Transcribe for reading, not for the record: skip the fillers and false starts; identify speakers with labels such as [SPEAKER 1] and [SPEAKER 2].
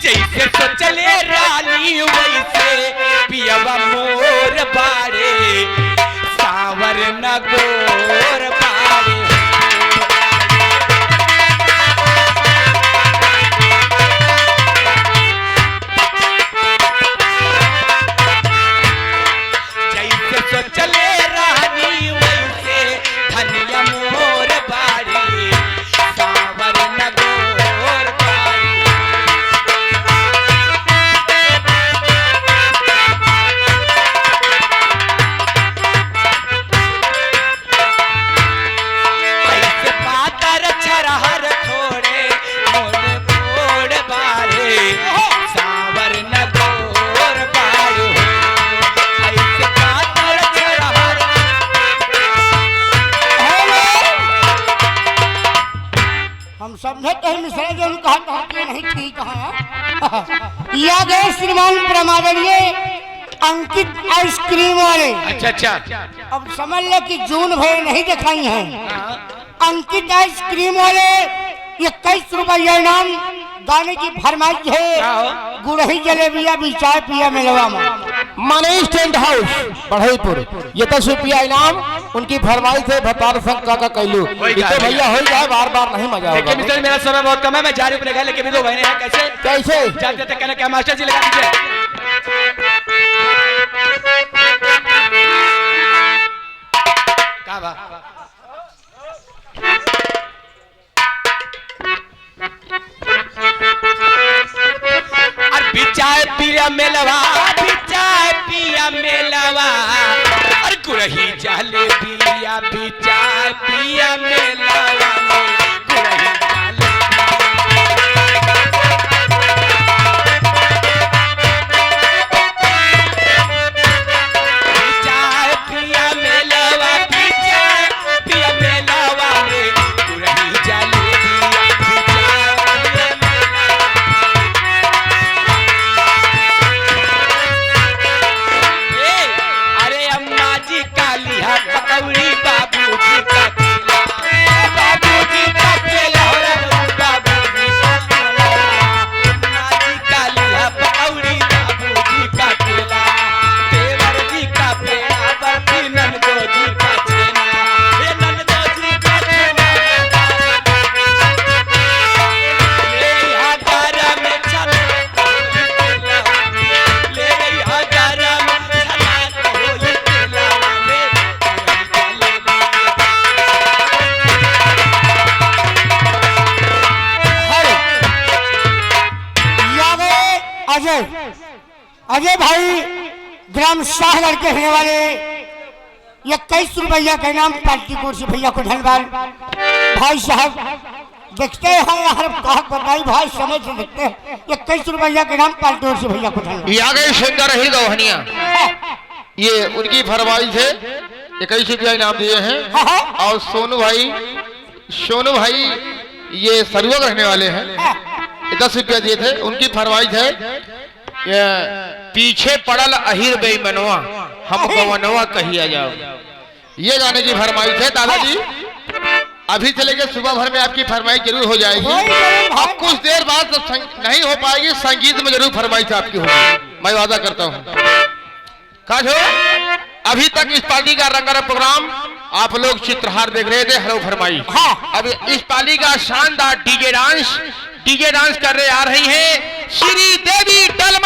[SPEAKER 1] जैसे तो चले रानी वैसे पियवा मोर बाड़े सावर न गोर बाड़े जैसे तो चले रानी वैसे धनिया मोर बाड़े सावर न गोर बाड़े
[SPEAKER 2] समझते हैं मिश्रा जो कहा कि नहीं ठीक है। या गए श्रीमान प्रमादनीय अंकित आइसक्रीम वाले।
[SPEAKER 1] अच्छा अच्छा
[SPEAKER 2] अब समझ लो कि जून भर नहीं दिखाई हैं। अंकित आइसक्रीम वाले 21 रुपया इनाम दाने की फरमाइश है। गुड़ही जलेबिया भी चाय पिया मिलवा
[SPEAKER 3] मनी टेंट हाउस बढ़ईपुर ये 10 रुपया इनाम उनकी फरमाइश है। भतार संघ का कैलू तो भैया हो जाए बार बार नहीं मजा होगा।
[SPEAKER 1] लेकिन मिस्टर मेरा समय बहुत कम है मैं जा रही हूँ लेकिन दो बहने हैं कैसे
[SPEAKER 3] कैसे
[SPEAKER 1] जाते थे कहना क्या मास्टर जी लगा दीजिए। क्या बात चाय पिया मेलवा चाय पिया मेलवा और गुरही जलेबिया भी चाय पिया मेलवा गुरही चाय पिया मेलवा भी चाय पिया मेलवा में गुरही जलेबिया भी चाय पकौड़ी बाबूजी का केला बाबूजी का केला बाबूजी का केला नाजी का लिया पकौड़ी बाबूजी का केला देवर जी का पेड़ा बर्फी नंदो जी का छेना ये नंदो जी का छेना ले यहाँ गरम छना ले यहाँ गरम छना होली केला
[SPEAKER 2] अजय अजय भाई ग्राम शाहगढ़ के रहने वाले 21 रुपया का इनाम पार्टी कोर्स भैया को धन्यवाद। भाई साहब देखते हैं यार बताई भाई समझ से देखते हैं 21 रुपया के इनाम पार्टी कोर्स भैया को धन्यवाद।
[SPEAKER 3] सुंदर ही गौहनिया ये उनकी फरमाइश है 21 रुपया इनाम दिए हैं। और सोनू भाई ये सरुआ रहने वाले हैं 10 रुपया दिए थे। उनकी फरमाइश है पीछे पड़ल अहिर बेईमनवा हम गवनवा कहिया जाओ ये गाने की फरमाइश है। दादाजी अभी से लेकर सुबह भर में आपकी फरमाइश जरूर हो जाएगी। अब कुछ देर बाद तो नहीं हो पाएगी संगीत में जरूर फरमाइश आपकी होगी मैं वादा करता हूँ। अभी तक इस पार्टी का रंगारंग प्रोग्राम आप लोग चित्रहार देख रहे थे। हेलो फरमाइश अब इस पार्टी का शानदार डीजे डांस कर रहे आ रही है श्री देवी डलमा